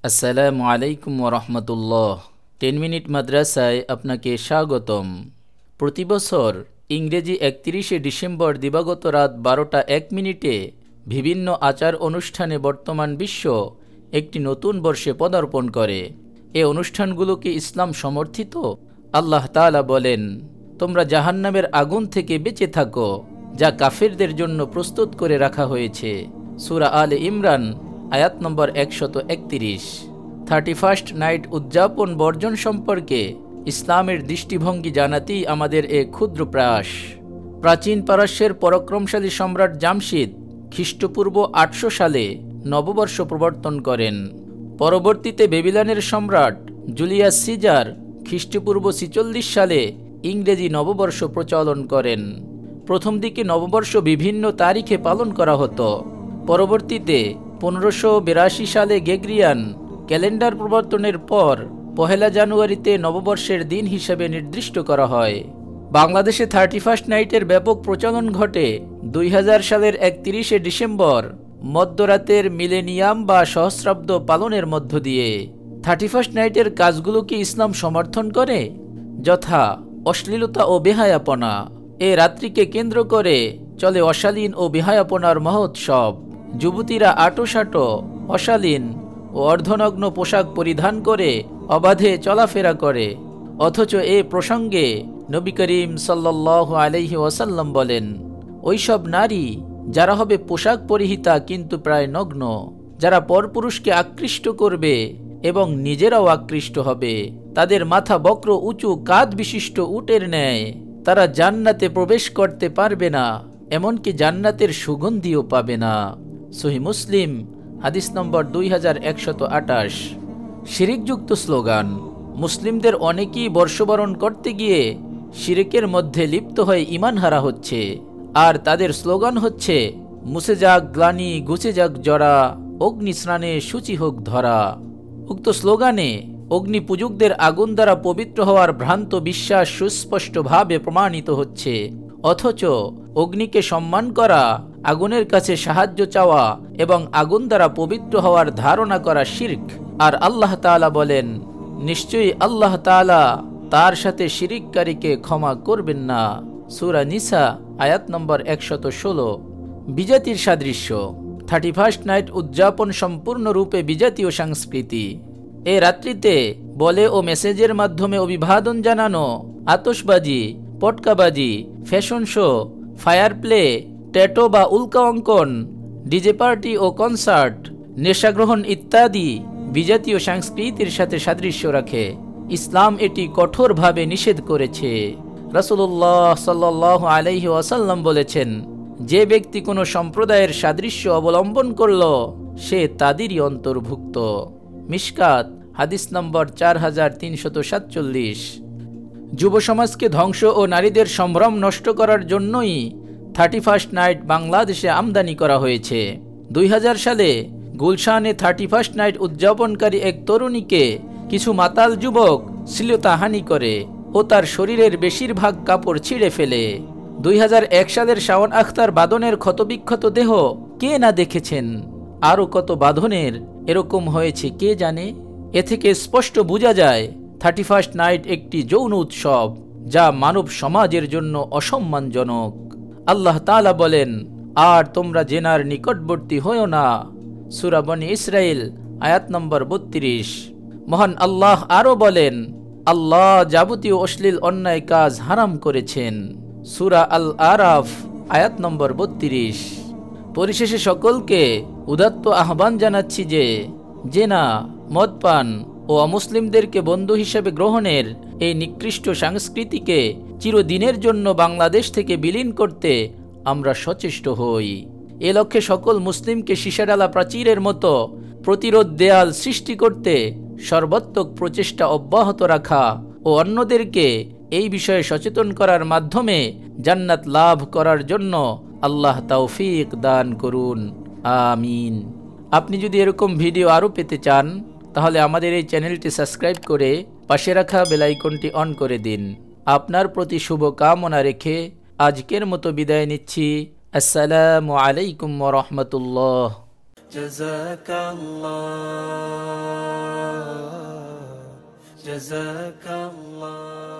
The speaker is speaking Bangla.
আসসালামু আলাইকুম ওরহমতুল্লাহ। 10 মিনিট মাদ্রাসায় আপনাকে স্বাগতম। প্রতি বছর ইংরেজি 31শে ডিসেম্বর দিবাগত রাত 12:01 বিভিন্ন আচার অনুষ্ঠানে বর্তমান বিশ্ব একটি নতুন বর্ষে পদার্পণ করে। এ অনুষ্ঠানগুলোকে ইসলাম সমর্থিত? আল্লাহ তাআলা বলেন, তোমরা জাহান্নামের আগুন থেকে বেঁচে থাকো, যা কাফেরদের জন্য প্রস্তুত করে রাখা হয়েছে। সূরা আলে ইমরান আয়াত নম্বর 131। 31st নাইট উদযাপন বর্জন সম্পর্কে ইসলামের দৃষ্টিভঙ্গি জানাতেই আমাদের এ ক্ষুদ্র প্রয়াস। প্রাচীন পারস্যের পরাক্রমশালী সম্রাট জামশিদ খ্রিস্টপূর্ব 800 সালে নববর্ষ প্রবর্তন করেন। পরবর্তীতে বেবিলনের সম্রাট জুলিয়াস সিজার খ্রিস্টপূর্ব 46 সালে ইংরেজি নববর্ষ প্রচলন করেন। প্রথম দিকে নববর্ষ বিভিন্ন তারিখে পালন করা হতো। পরবর্তীতে 1582 সালে গ্রেগরিয়ান ক্যালেন্ডার প্রবর্তনের পর 1 জানুয়ারিতে নববর্ষের দিন হিসেবে নির্দিষ্ট করা হয়। বাংলাদেশে 31st নাইটের ব্যাপক প্রচলন ঘটে 2000 সালের 31শে ডিসেম্বর মধ্যরাতের মিলেনিয়াম বা সহস্রাব্দ পালনের মধ্য দিয়ে। 31st নাইটের কাজগুলো কি ইসলাম সমর্থন করে? যথা অশ্লীলতা ও বেহায়াপনা। এ রাত্রিকে কেন্দ্র করে চলে অশালীন ও বেহায়াপনার মহোৎসব। যুবতীরা আটোসাটো, অশালীন ও অর্ধনগ্ন পোশাক পরিধান করে অবাধে চলাফেরা করে। অথচ এ প্রসঙ্গে নবী করিম সাল্লাল্লাহু আলাইহি ওয়াসাল্লাম বলেন, ওইসব নারী যারা হবে পোশাক পরিহিতা কিন্তু প্রায় নগ্ন, যারা পরপুরুষকে আকৃষ্ট করবে এবং নিজেরাও আকৃষ্ট হবে, তাদের মাথা বক্র উঁচু কাঁধ বিশিষ্ট উটের ন্যায়, তারা জান্নাতে প্রবেশ করতে পারবে না, এমনকি জান্নাতের সুগন্ধিও পাবে না। সহিহ মুসলিম হাদিস নম্বর 2128। শিরিকযুক্ত স্লোগান। মুসলিমদের অনেকেই বর্ষবরণ করতে গিয়ে শিরিকের মধ্যে লিপ্ত হয়ে ঈমান হারা হচ্ছে। আর তাদের স্লোগান হচ্ছে, মুছে যাক গ্লানি গুছে যাক জরা, অগ্নি স্নানে সূচি হোক ধরা। উক্ত স্লোগানে অগ্নি পূজকদের আগুন দ্বারা পবিত্র হওয়ার ভ্রান্ত বিশ্বাস সুস্পষ্টভাবে প্রমাণিত হচ্ছে। অথচ অগ্নিকে সম্মান করা, আগুনের কাছে সাহায্য চাওয়া এবং আগুন দ্বারা পবিত্র হওয়ার ধারণা করা শিরক। আর আল্লাহ তাআলা বলেন, নিশ্চয়ই আল্লাহ তাআলা তার সাথে শিরিককারীকে ক্ষমা করবেন না। সূরা নিসা আয়াত নম্বর 116। বিজাতির সাদৃশ্য। 31st নাইট উদযাপন সম্পূর্ণরূপে বিজাতীয় সংস্কৃতি। এ রাত্রিতে বলে ও মেসেজের মাধ্যমে অভিবাদন জানানো, আতশবাজি, পটকাবাজি, fashion show, fire play, tattoo বা উল্কা অঙ্কন, ডিজে পার্টি ও কনসার্ট, নেশাগ্রহণ ইত্যাদি বিজাতীয় সংস্কৃতির সাথে সাদৃশ্য রাখে। ইসলাম এটি কঠোরভাবে নিষেধ করেছে। রাসূলুল্লাহ সাল্লাল্লাহু আলাইহি ওয়াসাল্লাম বলেছেন, যে ব্যক্তি কোনো সম্প্রদায়ের সাদৃশ্য অবলম্বন করল সে তাদেরই অন্তর্ভুক্ত। মিশকাত হাদিস নম্বর 4347। যুব সমাজকে ধ্বংস ও নারীদের সম্ভ্রম নষ্ট করার জন্যই 31st নাইট বাংলাদেশে আমদানি করা হয়েছে। 2000 সালে গুলশানে 31st নাইট উদযাপনকারী এক তরুণীকে কিছু মাতাল যুবক শ্লীলতাহানি করে ও তার শরীরের বেশিরভাগ কাপড় ছিঁড়ে ফেলে। 2001 সালের শাওন আখতার বাঁধনের ক্ষতবিক্ষত দেহ কে না দেখেছেন? আরও কত বাঁধনের এরকম হয়েছে কে জানে। এ থেকে স্পষ্ট বোঝা যায় 31st নাইট একটি যৌন উৎসব, যা মানব সমাজের জন্য অসম্মানজনক। আল্লাহ তাআলা বলেন, আর তোমরা জেনার নিকটবর্তী হয়ো না। সূরা বনী ইসরাইল আয়াত নম্বর 32। মহান আল্লাহ আরও বলেন, আল্লাহ যাবতীয় অশ্লীল অন্যায় কাজ হারাম করেছেন। সূরা আল আরাফ আয়াত নম্বর 32। পরিশেষে সকলকে উদাত্ত আহ্বান জানাচ্ছি যে জেনা, মদপান ও অমুসলিমদেরকে বন্ধু হিসেবে গ্রহণের এই নিকৃষ্ট সংস্কৃতিকে চিরদিনের জন্য বাংলাদেশ থেকে বিলীন করতে আমরা সচেষ্ট হই। এ লক্ষ্যে সকল মুসলিমকে সীসাডালা প্রাচীরের মতো প্রতিরোধ দেয়াল সৃষ্টি করতে সর্বাত্মক প্রচেষ্টা অব্যাহত রাখা ও অন্যদেরকে এই বিষয়ে সচেতন করার মাধ্যমে জান্নাত লাভ করার জন্য আল্লাহ তৌফিক দান করুন। আমিন। আপনি যদি এরকম ভিডিও আরও পেতে চান তাহলে আমাদের এই চ্যানেলটি সাবস্ক্রাইব করে পাশে রাখা বেল আইকনটি অন করে দিন। আপনার প্রতি শুভ কামনা রেখে আজকের মতো বিদায় নিচ্ছি। আসসালামু আলাইকুম ওয়া রাহমাতুল্লাহ। জাযাকাল্লাহ। جزاك الله